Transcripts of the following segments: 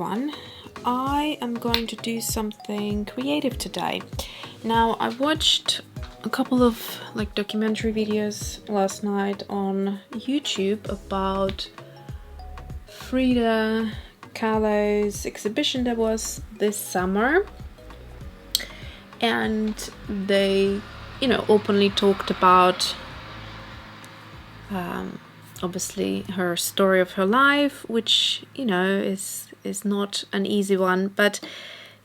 everyone. I am going to do something creative today. Now, I watched a couple of documentary videos last night on YouTube about Frida Kahlo's exhibition that was this summer, and they openly talked about obviously her story of her life, which is not an easy one, but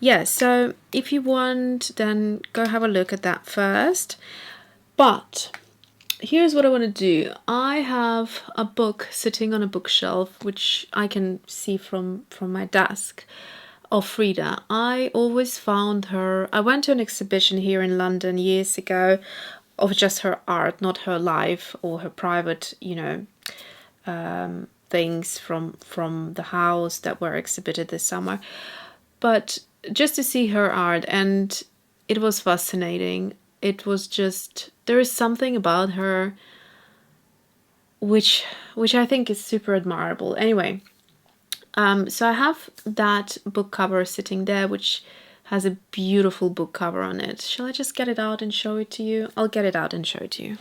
yeah, so if you want, then go have a look at that first. But here's what I want to do. I have a book sitting on a bookshelf, which I can see from my desk, of Frida. I always found her. I went to an exhibition here in London years ago of just her art, not her life or her private, things from the house that were exhibited this summer, but just to see her art, and it was fascinating. It was just, there is something about her which I think is super admirable. Anyway, so I have that book cover sitting there, which has a beautiful book cover on it. Shall I just get it out and show it to you? I'll get it out and show it to you.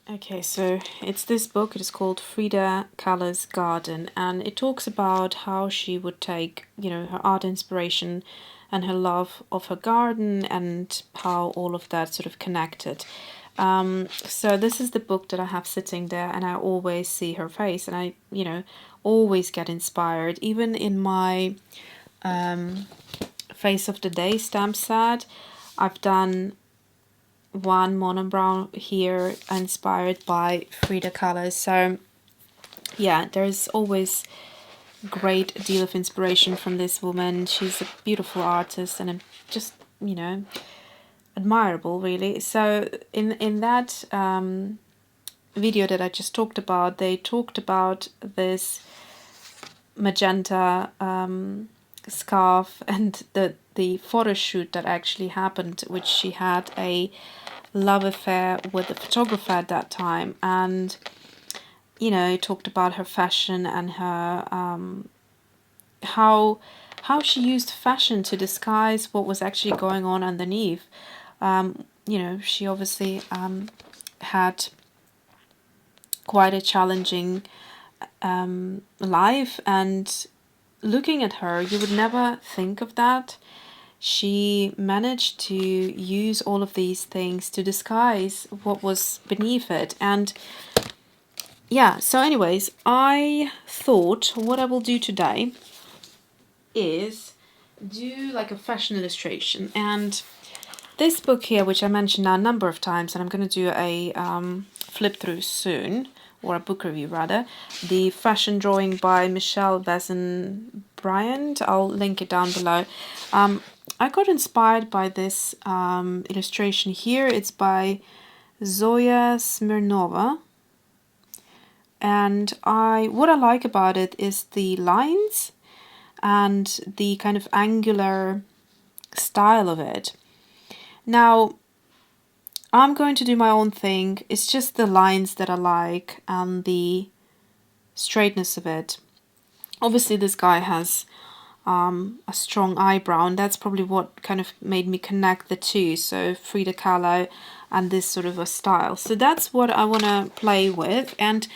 Okay, so it's this book. It is called Frida Kahlo's Garden, and it talks about how she would take, her art inspiration and her love of her garden and how all of that sort of connected. So this is the book that I have sitting there, and I always see her face, and I, always get inspired. Even in my Face of the Day stamp set, I've done one monobrow here inspired by Frida Kahlo. So yeah, there's always a great deal of inspiration from this woman. She's a beautiful artist and just admirable, really. So in that video that I just talked about, they talked about this magenta scarf and the photo shoot that actually happened, which she had a love affair with the photographer at that time, and talked about her fashion and her how she used fashion to disguise what was actually going on underneath. She obviously had quite a challenging life, and looking at her, you would never think of that. She managed to use all of these things to disguise what was beneath it. And yeah, so anyways, I thought what I will do today is do like a fashion illustration. And this book here, which I mentioned now a number of times, and I'm going to do a flip through soon, or a book review rather, the fashion drawing by Michele, Wesen, Bryant. I'll link it down below. I got inspired by this illustration here. It's by Zoya Smirnova, and what I like about it is the lines and the kind of angular style of it. Now, I'm going to do my own thing. It's just the lines that I like and the straightness of it. Obviously, this guy has a strong eyebrow, and that's probably what kind of made me connect the two. So Frida Kahlo and this sort of a style. So that's what I want to play with. And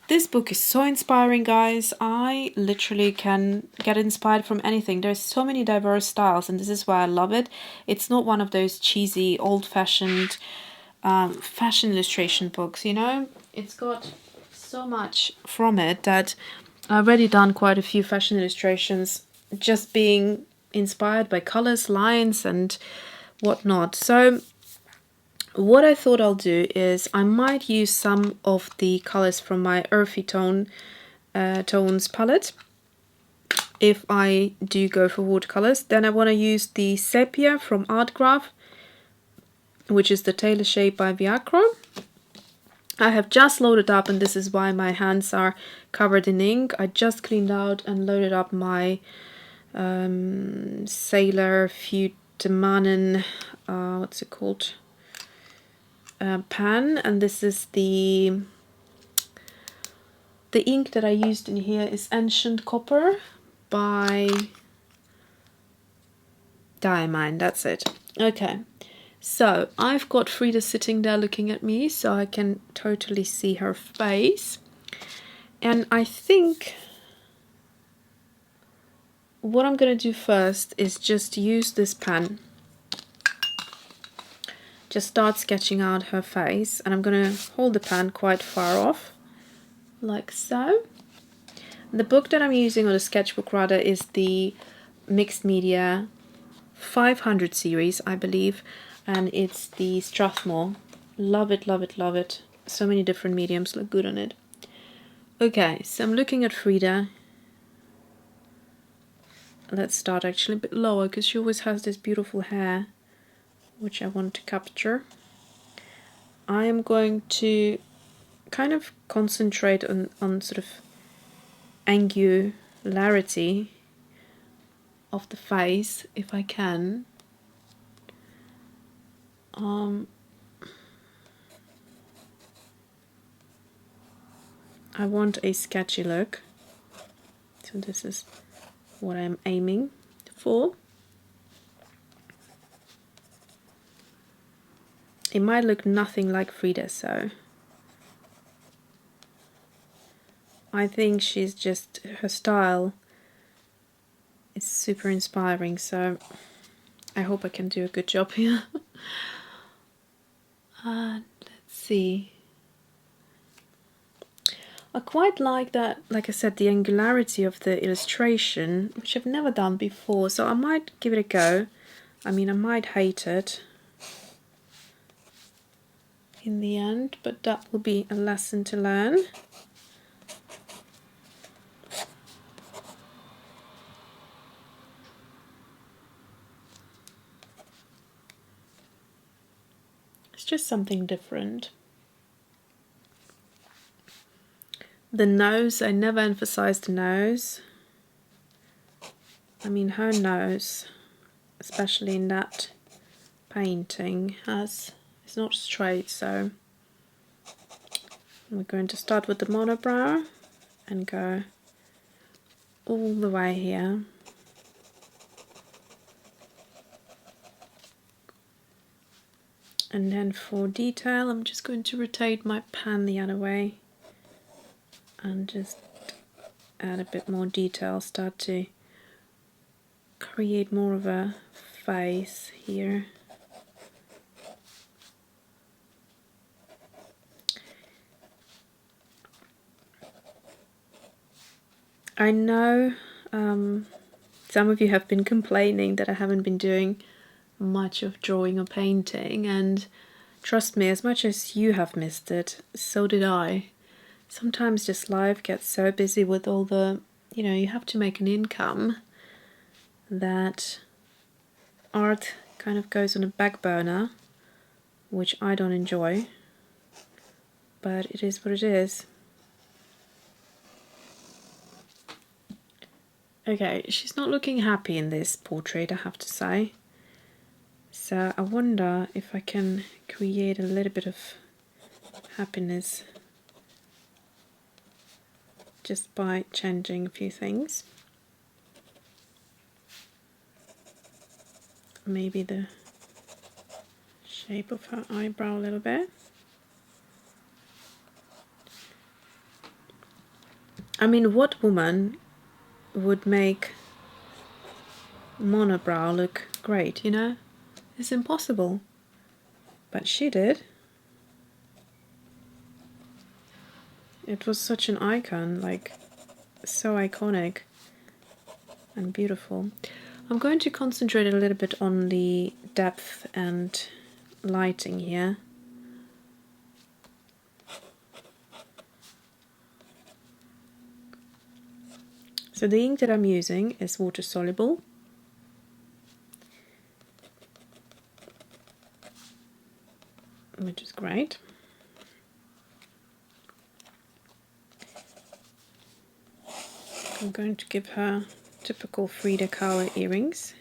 this book is so inspiring, guys. I literally can get inspired from anything. There's so many diverse styles, and this is why I love it. It's not one of those cheesy, old-fashioned fashion illustration books, It's got so much from it that I've already done quite a few fashion illustrations just being inspired by colors, lines, and whatnot. So what I thought I'll do is I might use some of the colors from my earthy tones palette. If I do go for watercolors, then I want to use the sepia from ArtGraf, which is the Tailor Shape by Viacro. I have just loaded up, and this is why my hands are covered in ink. I just cleaned out and loaded up my Sailor Futemanen, what's it called? Pan, and this is the ink that I used in here is Ancient Copper by Diamine, that's it. Okay, so I've got Frida sitting there looking at me, so I can totally see her face. And I think what I'm going to do first is just use this pen. Just start sketching out her face, and I'm going to hold the pen quite far off, like so. The book that I'm using, or the sketchbook rather, is the Mixed Media 500 series, I believe, and it's the Strathmore. Love it, love it, love it. So many different mediums look good on it. Okay, so I'm looking at Frida. Let's start actually a bit lower, because she always has this beautiful hair, which I want to capture. I am going to kind of concentrate on sort of angularity of the face, if I can. I want a sketchy look, so this is what I'm aiming for. It might look nothing like Frida, so I think she's just, her style is super inspiring, so I hope I can do a good job here. Let's see. I quite like that, like I said, the angularity of the illustration, which I've never done before, so I might give it a go. I mean, I might hate it in the end, but that will be a lesson to learn. It's just something different. The nose, I never emphasized the nose. I mean, her nose, especially in that painting, it's not straight, so we're going to start with the monobrow and go all the way here. And then for detail, I'm just going to rotate my pen the other way and just add a bit more detail, start to create more of a face here. I know some of you have been complaining that I haven't been doing much of drawing or painting, and trust me, as much as you have missed it, so did I. Sometimes just life gets so busy with all the, you have to make an income, that art kind of goes on a back burner, which I don't enjoy, but it is what it is. Okay, she's not looking happy in this portrait, I have to say. So I wonder if I can create a little bit of happiness just by changing a few things. Maybe the shape of her eyebrow a little bit. I mean, what woman would make monobrow look great, It's impossible. But she did. It was such an icon, like so iconic and beautiful. I'm going to concentrate a little bit on the depth and lighting here. So the ink that I'm using is water soluble. Which is great. I'm going to give her typical Frida Kahlo earrings.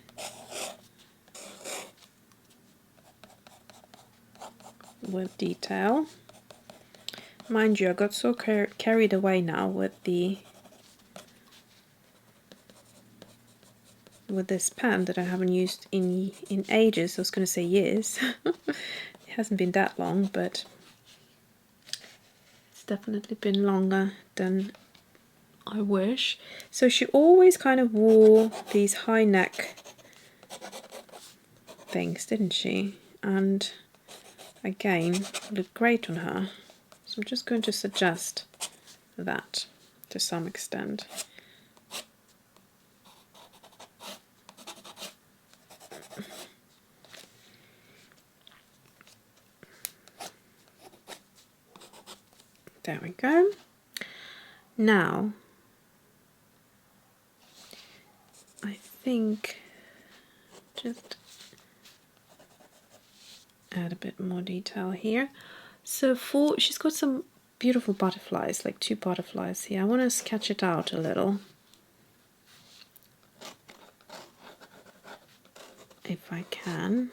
With detail. Mind you, I got so carried away now with the with this pen that I haven't used in ages. I was going to say years. It hasn't been that long, but it's definitely been longer than I wish. So she always kind of wore these high neck things, didn't she? And again, looked great on her. So I'm just going to suggest that to some extent. There we go. Now, I think just add a bit more detail here. So she's got some beautiful butterflies, like 2 butterflies here. I want to sketch it out a little, if I can.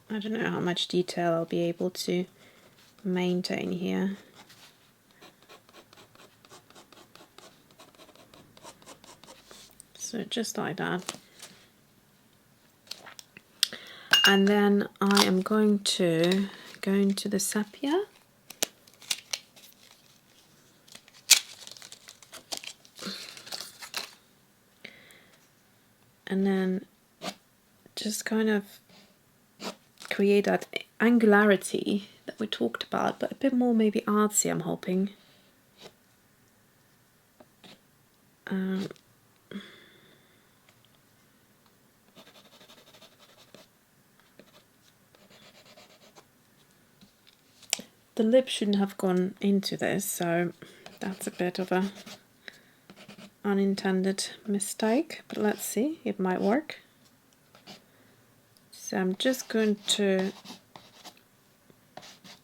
I don't know how much detail I'll be able to maintain here. So just like that. And then I am going to go into the sepia. And then just kind of create that angularity that we talked about, but a bit more maybe artsy, I'm hoping. The lip shouldn't have gone into this, so that's a bit of a unintended mistake, but let's see, it might work. So I'm just going to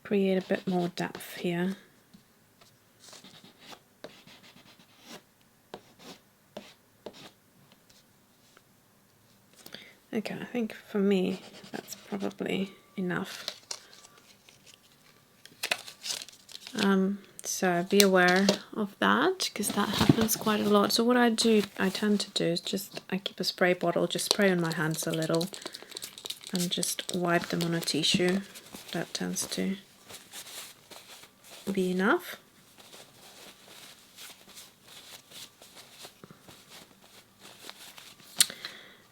create a bit more depth here. Okay, I think for me that's probably enough. So be aware of that, because that happens quite a lot. So what I tend to do is just, I keep a spray bottle, just spray on my hands a little and just wipe them on a tissue. That tends to be enough.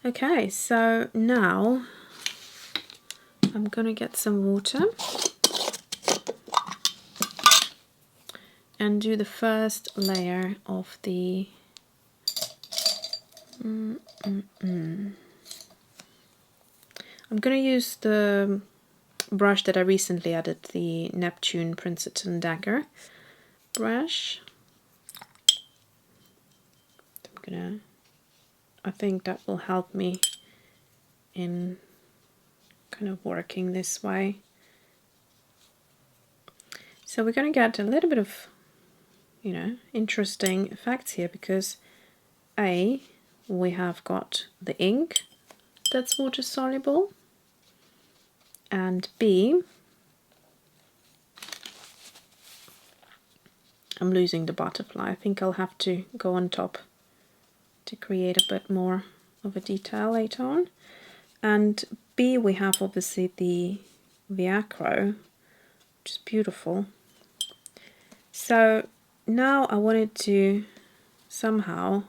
Okay, so now I'm gonna get some water and do the first layer of the I'm gonna use the brush that I recently added, the Neptune Princeton Dagger brush. I think that will help me in kind of working this way. So we're going to get a little bit of, you know, interesting effects here, because A, we have got the ink that's water soluble, and B, I'm losing the butterfly. I think I'll have to go on top to create a bit more of a detail later on. And B, we have obviously the Viacro, which is beautiful. So now I wanted to somehow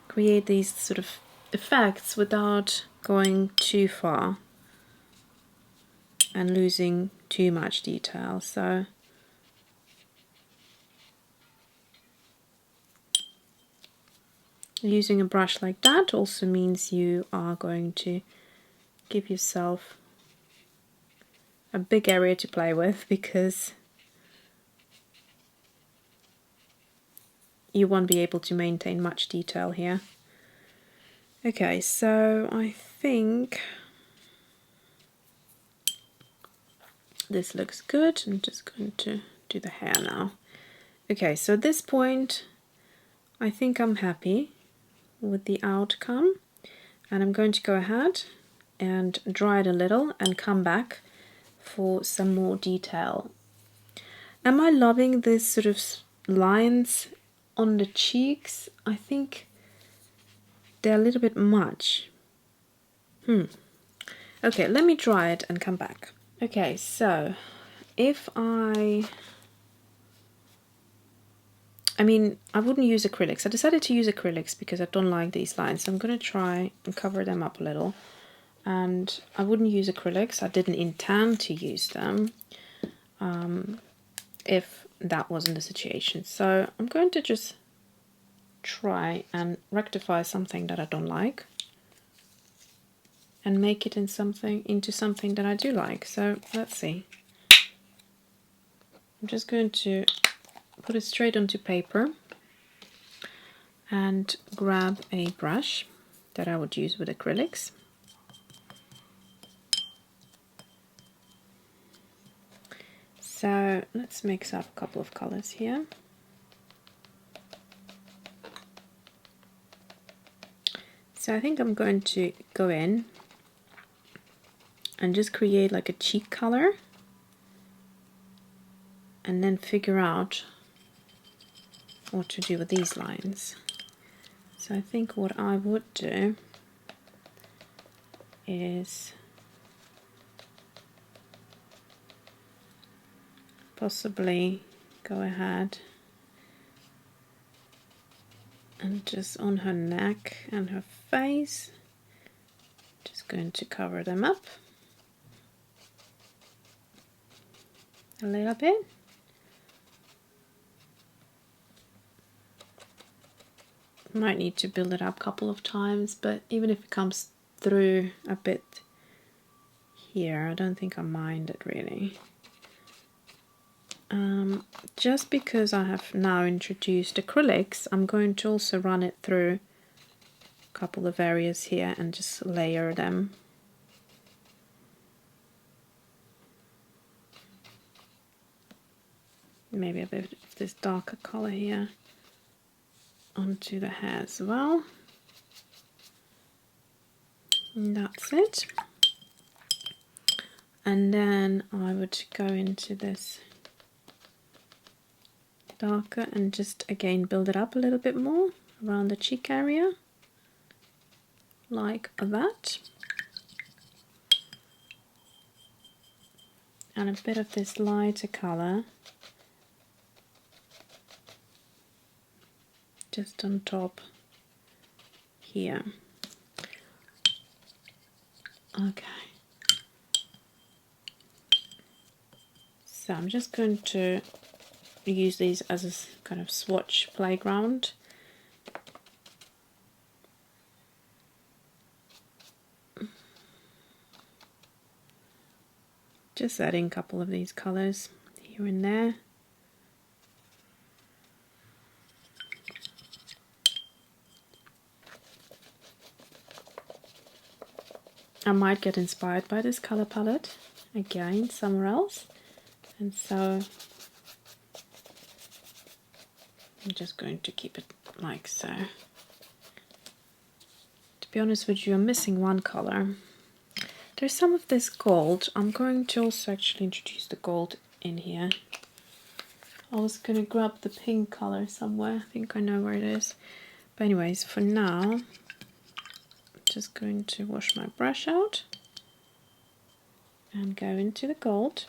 create these sort of effects without going too far and losing too much detail. So using a brush like that also means you are going to give yourself a big area to play with, because you won't be able to maintain much detail here. Okay, so I think this looks good. I'm just going to do the hair now. Okay, so at this point I think I'm happy with the outcome, and I'm going to go ahead and dry it a little and come back for some more detail. Am I loving this sort of lines on the cheeks? I think they're a little bit much. Okay, let me dry it and come back. Okay, so if I mean, I wouldn't use acrylics. I decided to use acrylics because I don't like these lines. So I'm going to try and cover them up a little. And I wouldn't use acrylics. I didn't intend to use them if that wasn't the situation. So I'm going to just try and rectify something that I don't like and make it into something that I do like. So let's see. I'm just going to put it straight onto paper and grab a brush that I would use with acrylics. So let's mix up a couple of colors here. So I think I'm going to go in and just create like a cheek color and then figure out what to do with these lines. So I think what I would do is possibly go ahead and just on her neck and her face, just going to cover them up a little bit. Might need to build it up a couple of times, but even if it comes through a bit here, I don't think I mind it really. Just because I have now introduced acrylics, I'm going to also run it through a couple of areas here and just layer them. Maybe a bit of this darker color here onto the hair as well. And that's it. And then I would go into this darker and just again build it up a little bit more around the cheek area, like that. And a bit of this lighter color just on top here. Okay. So I'm just going to use these as a kind of swatch playground. Just adding a couple of these colors here and there. I might get inspired by this color palette again somewhere else, and so I'm just going to keep it like so. To be honest with you, I'm missing one color. There's some of this gold. I'm going to also actually introduce the gold in here. I was going to grab the pink color somewhere. I think I know where it is. But anyways, for now, I'm just going to wash my brush out and go into the gold.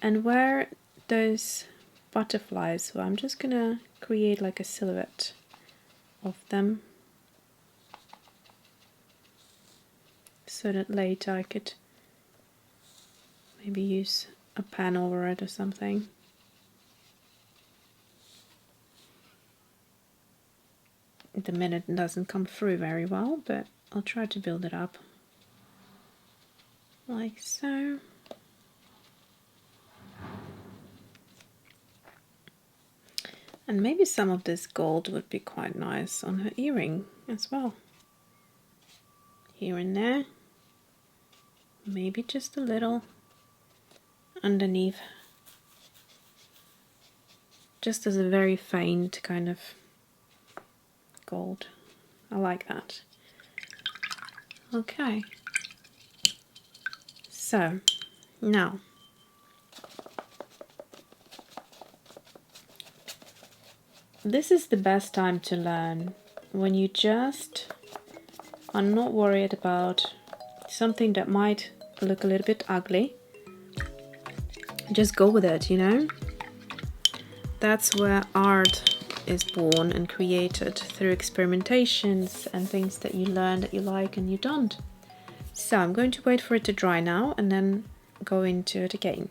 And where those butterflies were, I'm just going to create like a silhouette of them, so that later I could maybe use a pen over it or something. At the minute it doesn't come through very well, but I'll try to build it up like so. And maybe some of this gold would be quite nice on her earring as well. Here and there. Maybe just a little underneath just as a very faint kind of gold. I like that. Okay. So, now this is the best time to learn, when you just are not worried about something that might look a little bit ugly. Just go with it, you know? That's where art is born and created, through experimentations and things that you learn that you like and you don't. So I'm going to wait for it to dry now and then go into it again.